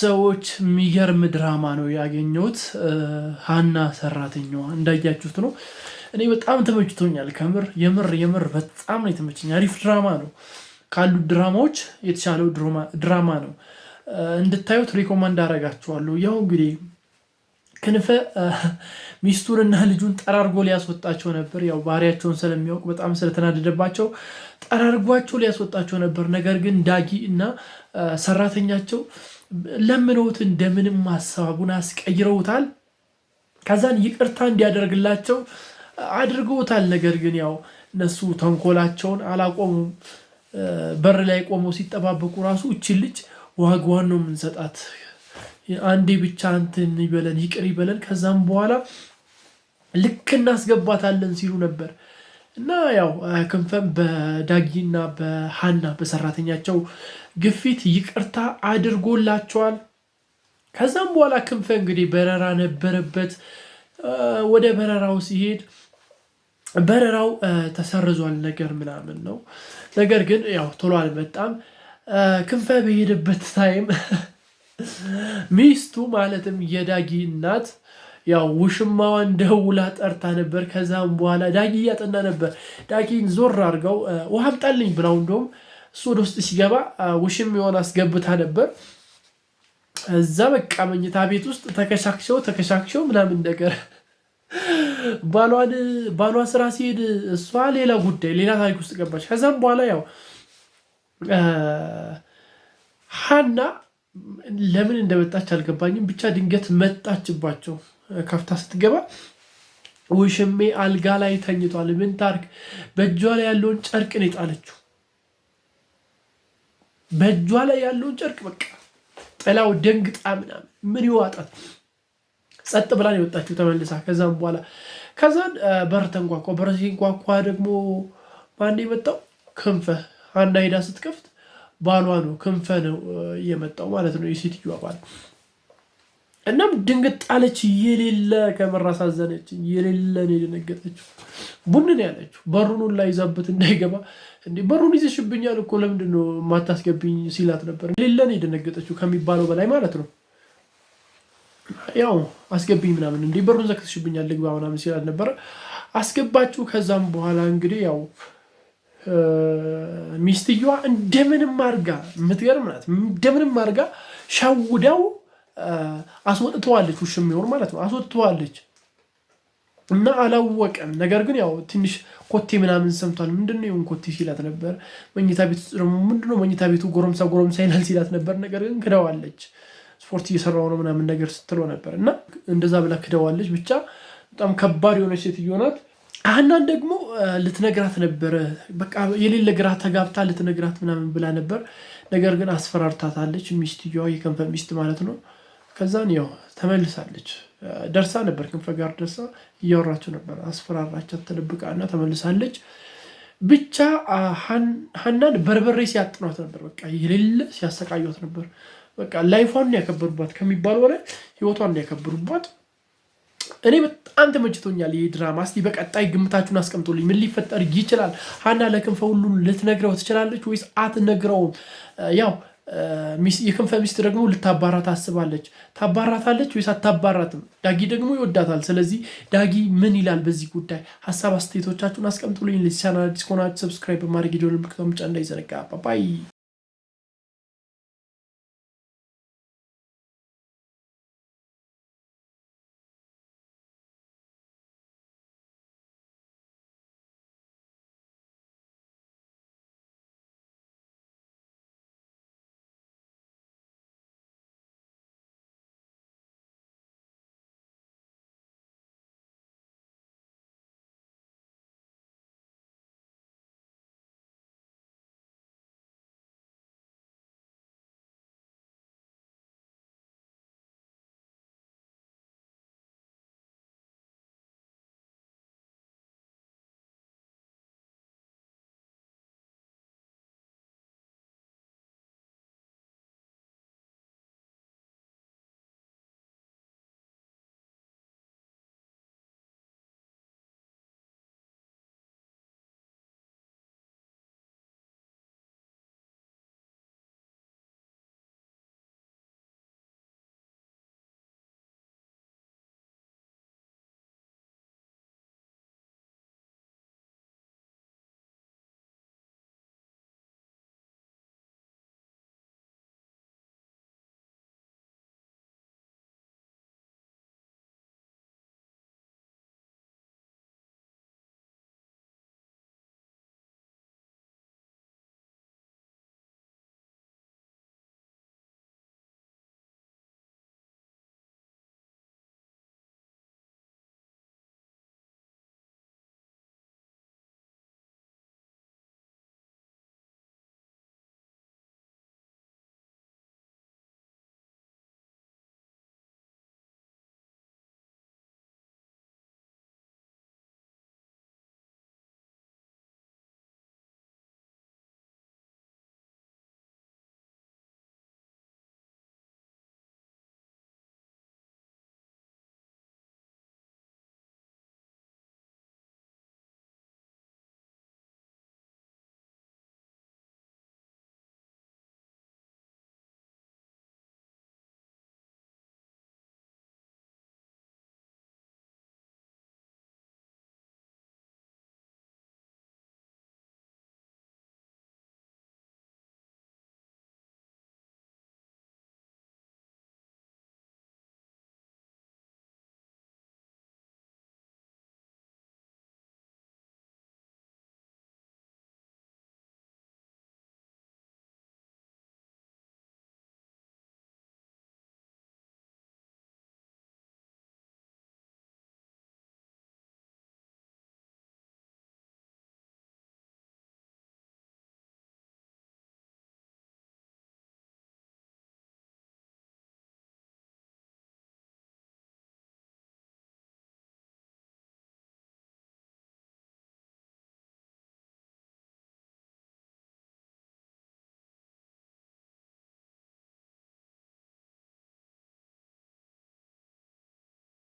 ሰዎች የሚገርም ድራማ ነው ያገኘሁት። ሀና ሰራተኛዋ እንዳያችሁት ነው። እኔ በጣም ተመችቶኛል። ከምር የምር በጣም ነው የተመቸኝ። አሪፍ ድራማ ነው። ካሉት ድራማዎች የተሻለው ድራማ ነው። እንድታዩት ሪኮማንድ አደርጋችኋለሁ። ያው እንግዲህ ክንፈ ሚስቱንና ልጁን ጠራርጎ ሊያስወጣቸው ነበር። ያው ባህሪያቸውን ስለሚያውቅ በጣም ስለተናደደባቸው ጠራርጓቸው ሊያስወጣቸው ነበር። ነገር ግን ዳጊ እና ሰራተኛቸው ለምነውት እንደምንም ሀሳቡን አስቀይረውታል። ከዛን ይቅርታ እንዲያደርግላቸው አድርገውታል። ነገር ግን ያው እነሱ ተንኮላቸውን አላቆሙም። በር ላይ ቆመው ሲጠባበቁ ራሱ እቺ ልጅ ዋጋዋን ነው የምንሰጣት፣ አንዴ ብቻ እንትን ይበለን ይቅር ይበለን፣ ከዛም በኋላ ልክ እናስገባታለን ሲሉ ነበር። እና ያው ክንፈም በዳጊና በሀና በሰራተኛቸው ግፊት ይቅርታ አድርጎላቸዋል። ከዛም በኋላ ክንፈ እንግዲህ በረራ ነበረበት። ወደ በረራው ሲሄድ በረራው ተሰርዟል ነገር ምናምን ነው። ነገር ግን ያው ቶሎ አልመጣም። ክንፈ በሄደበት ታይም ሚስቱ ማለትም የዳጊ እናት ያው ውሽማዋን ደውላ ጠርታ ነበር። ከዛም በኋላ ዳጊ እያጠና ነበር። ዳጊን ዞር አድርገው ውሃ አምጣልኝ ብላው እንደውም እሱ ወደ ውስጥ ሲገባ ውሽማዋን አስገብታ ነበር። እዛ በቃ መኝታ ቤት ውስጥ ተከሻክሸው ምናምን ነገር ባሏ ስራ ሲሄድ እሷ ሌላ ጉዳይ ሌላ ታሪክ ውስጥ ገባች። ከዛም በኋላ ያው ሀና ለምን እንደመጣች አልገባኝም። ብቻ ድንገት መጣችባቸው። ከፍታ ስትገባ ውሽሜ አልጋ ላይ ተኝቷል። ምን ታርክ? በእጇ ላይ ያለውን ጨርቅ ነው የጣለችው። በእጇ ላይ ያለውን ጨርቅ በቃ ጥላው ደንግጣ ምናምን ምን ይዋጣት ጸጥ ብላ ነው የወጣችው ተመልሳ። ከዛም በኋላ በር ተንኳኳ። በር ሲንኳኳ ደግሞ ማን የመጣው? ክንፈ። ሀና ሄዳ ስትከፍት ባሏ ነው፣ ክንፈ ነው የመጣው ማለት ነው፣ የሴትዮዋ ባል። እናም ድንግጥ አለች። የሌለ ከምር አሳዘነች። የሌለ ነው የደነገጠችው። ቡን ነው ያለችው። በሩን ላይ ይዛበት እንዳይገባ እንዴ በሩን ይዘሽብኛል እኮ ለምንድን ነው የማታስገብኝ ሲላት ነበር። የሌለ ነው የደነገጠችው ከሚባለው በላይ ማለት ነው። ያው አስገብኝ ምናምን እንዴ በሩን ዘግተሽብኛል ልግባ ምናምን ሲላት ነበር። አስገባችሁ። ከዛም በኋላ እንግዲህ ያው ሚስትየዋ እንደምንም አድርጋ የምትገርም ናት። እንደምንም አድርጋ ሸውዳው አስወጥተዋለች። ውሽሜውን ማለት ነው አስወጥተዋለች። እና አላወቀም። ነገር ግን ያው ትንሽ ኮቴ ምናምን ሰምቷል። ምንድነው ይሁን ኮቴ ሲላት ነበር። መኝታ ቤት ደግሞ ምንድነው መኝታ ቤቱ ጎረምሳ ይላል ሲላት ነበር። ነገር ግን ክደዋለች። ስፖርት እየሰራው ነው ምናምን ነገር ስትለው ነበር። እና እንደዛ ብላ ክደዋለች። ብቻ በጣም ከባድ የሆነች ሴትዮ ናት። ሀናን ደግሞ ልትነግራት ነበረ። በቃ የሌለ ግራ ተጋብታ ልትነግራት ምናምን ብላ ነበር። ነገር ግን አስፈራርታታለች። ሚስትየዋ የከንፈ ሚስት ማለት ነው። ከዛን ያው ተመልሳለች። ደርሳ ነበር ክንፈ ጋር ደርሳ እያወራቸው ነበር። አስፈራራቻት ተደብቃና ተመልሳለች። ብቻ ሀናን በርበሬ ሲያጥኗት ነበር። በቃ የሌለ ሲያሰቃዩት ነበር። በቃ ላይፏን ያከበሩባት ከሚባለው በላይ ህይወቷን ያከበሩባት። እኔ በጣም ተመችቶኛል ይሄ ድራማ። እስቲ በቀጣይ ግምታችሁን አስቀምጡልኝ። ምን ሊፈጠር ይችላል? ሀና ለክንፈ ሁሉን ልትነግረው ትችላለች ወይስ አትነግረውም? ያው የክንፈ ሚስት ደግሞ ልታባራት ታስባለች። ታባራታለች ወይስ አታባራትም? ዳጊ ደግሞ ይወዳታል። ስለዚህ ዳጊ ምን ይላል በዚህ ጉዳይ? ሀሳብ አስተያየቶቻችሁን አስቀምጡልኝ። ለዚህ ቻናል አዲስ ከሆናችሁ ሰብስክራይብ በማድረግ የደወል ምልክቱን መጫን እንዳይዘነጋ። ባይ